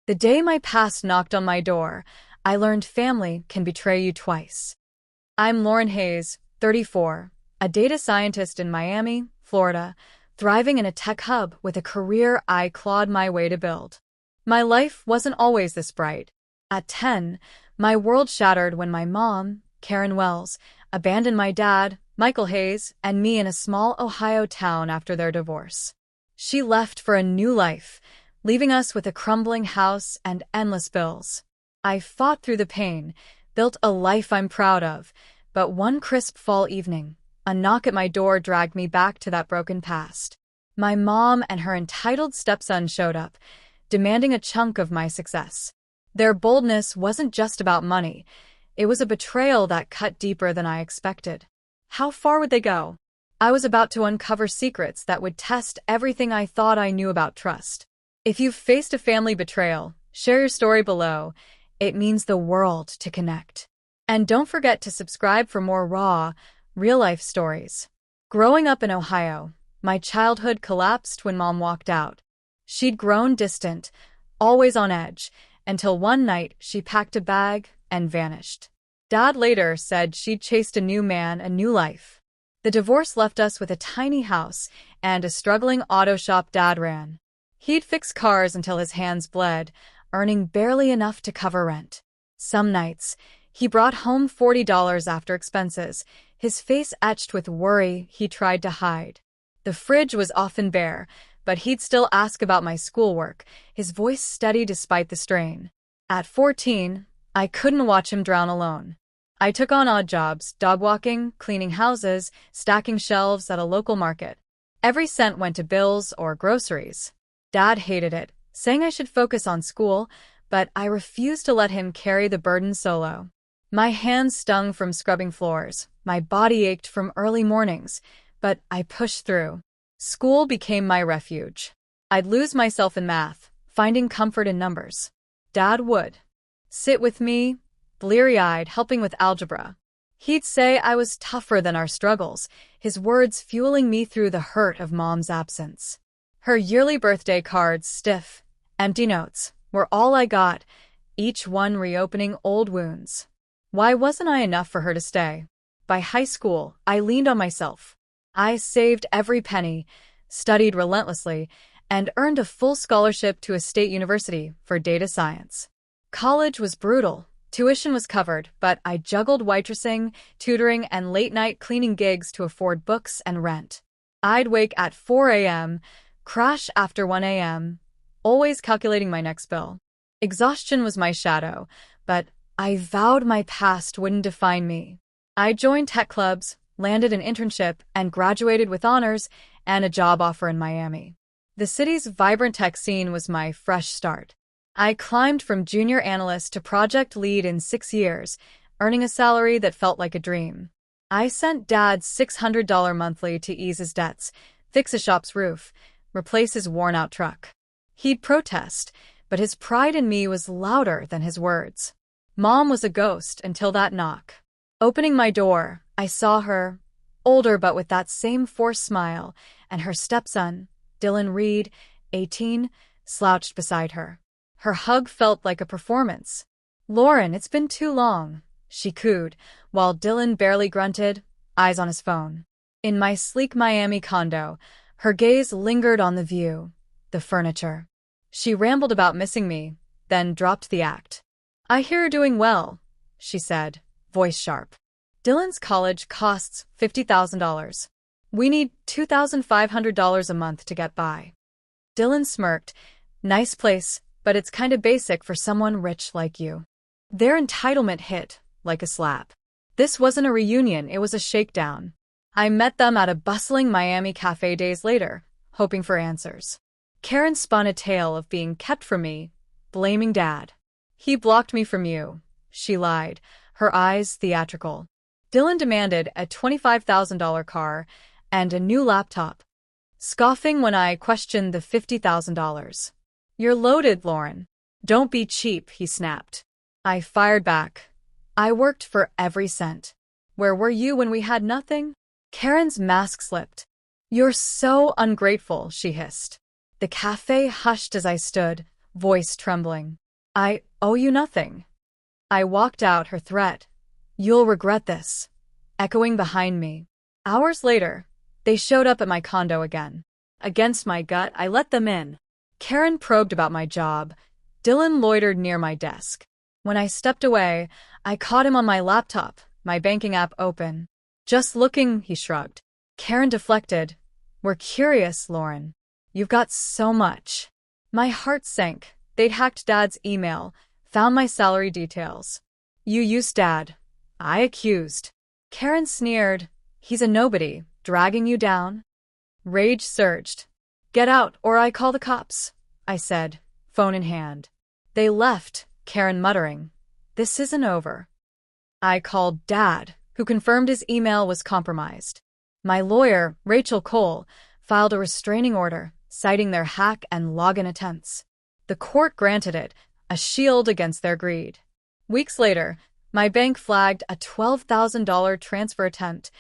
The day my past knocked on my door, I learned family can betray you twice. I'm Lauren Hayes, 34, a data scientist in Miami, Florida, thriving in a tech hub with a career I clawed my way to build. My life wasn't always this bright. At 10, my world shattered when my mom, Karen Wells, abandoned my dad, Michael Hayes, and me in a small Ohio town after their divorce. She left for a new life, leaving us with a crumbling house and endless bills. I fought through the pain, built a life I'm proud of, but one crisp fall evening, a knock at my door dragged me back to that broken past. My mom and her entitled stepson showed up, demanding a chunk of my success. Their boldness wasn't just about money. It was a betrayal that cut deeper than I expected. How far would they go? I was about to uncover secrets that would test everything I thought I knew about trust. If you've faced a family betrayal, share your story below. It means the world to connect. And don't forget to subscribe for more raw, real-life stories. Growing up in Ohio, my childhood collapsed when Mom walked out. She'd grown distant, always on edge, until one night she packed a bag and vanished. Dad later said she'd chased a new man, a new life. The divorce left us with a tiny house and a struggling auto shop Dad ran. He'd fix cars until his hands bled, earning barely enough to cover rent. Some nights, he brought home $40 after expenses, his face etched with worry he tried to hide. The fridge was often bare, but he'd still ask about my schoolwork, his voice steady despite the strain. At 14, I couldn't watch him drown alone. I took on odd jobs, dog walking, cleaning houses, stacking shelves at a local market. Every cent went to bills or groceries. Dad hated it, saying I should focus on school, but I refused to let him carry the burden solo. My hands stung from scrubbing floors, my body ached from early mornings, but I pushed through. School became my refuge. I'd lose myself in math, finding comfort in numbers. Dad would sit with me, bleary-eyed, helping with algebra. He'd say I was tougher than our struggles, his words fueling me through the hurt of Mom's absence. Her yearly birthday cards, stiff, empty notes, were all I got, each one reopening old wounds. Why wasn't I enough for her to stay? By high school, I leaned on myself. I saved every penny, studied relentlessly, and earned a full scholarship to a state university for data science. College was brutal. Tuition was covered, but I juggled waitressing, tutoring, and late-night cleaning gigs to afford books and rent. I'd wake at 4 a.m., crash after 1 a.m., always calculating my next bill. Exhaustion was my shadow, but I vowed my past wouldn't define me. I joined tech clubs, landed an internship, and graduated with honors and a job offer in Miami. The city's vibrant tech scene was my fresh start. I climbed from junior analyst to project lead in 6 years, earning a salary that felt like a dream. I sent Dad's $600 monthly to ease his debts, fix a shop's roof, replace his worn-out truck. He'd protest, but his pride in me was louder than his words. Mom was a ghost until that knock. Opening my door, I saw her, older but with that same forced smile, and her stepson, Dylan Reed, 18, slouched beside her. Her hug felt like a performance. "Lauren, it's been too long," she cooed, while Dylan barely grunted, eyes on his phone. In my sleek Miami condo, her gaze lingered on the view, the furniture. She rambled about missing me, then dropped the act. "I hear you're doing well," she said, voice sharp. "Dylan's college costs $50,000. We need $2,500 a month to get by." Dylan smirked. "Nice place, but it's kinda basic for someone rich like you." Their entitlement hit like a slap. This wasn't a reunion, it was a shakedown. I met them at a bustling Miami cafe days later, hoping for answers. Karen spun a tale of being kept from me, blaming Dad. "He blocked me from you," she lied, her eyes theatrical. Dylan demanded a $25,000 car and a new laptop, scoffing when I questioned the $50,000. "You're loaded, Lauren. Don't be cheap," he snapped. I fired back. "I worked for every cent. Where were you when we had nothing?" Karen's mask slipped. "You're so ungrateful," she hissed. The cafe hushed as I stood, voice trembling. I owe you nothing. I walked out, her threat. You'll regret this, echoing behind me. Hours later, they showed up at my condo again. Against my gut, I let them in. Karen probed about my job. Dylan loitered near my desk. When I stepped away, I caught him on my laptop, my banking app open. Just looking, he shrugged. Karen deflected. We're curious, Lauren. You've got so much. My heart sank. They'd hacked Dad's email, found my salary details. You used Dad. I accused. Karen sneered. He's a nobody, dragging you down. Rage surged. Get out, or I call the cops, I said, phone in hand. They left, Karen muttering. This isn't over. I called Dad, who confirmed his email was compromised. My lawyer, Rachel Cole, filed a restraining order, citing their hack and login attempts. The court granted it, a shield against their greed. Weeks later, my bank flagged a $12,000 transfer attempt,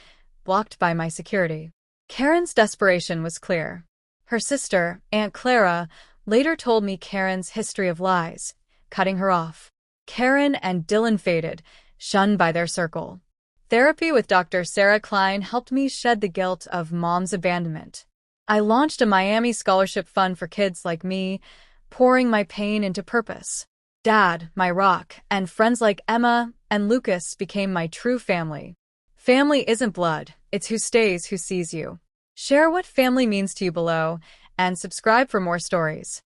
blocked by my security. Karen's desperation was clear. Her sister, Aunt Clara, later told me Karen's history of lies, cutting her off. Karen and Dylan faded, shunned by their circle. Therapy with Dr. Sarah Klein helped me shed the guilt of mom's abandonment. I launched a Miami scholarship fund for kids like me, pouring my pain into purpose. Dad, my rock, and friends like Emma and Lucas became my true family. Family isn't blood, it's who stays, who sees you. Share what family means to you below, and subscribe for more stories.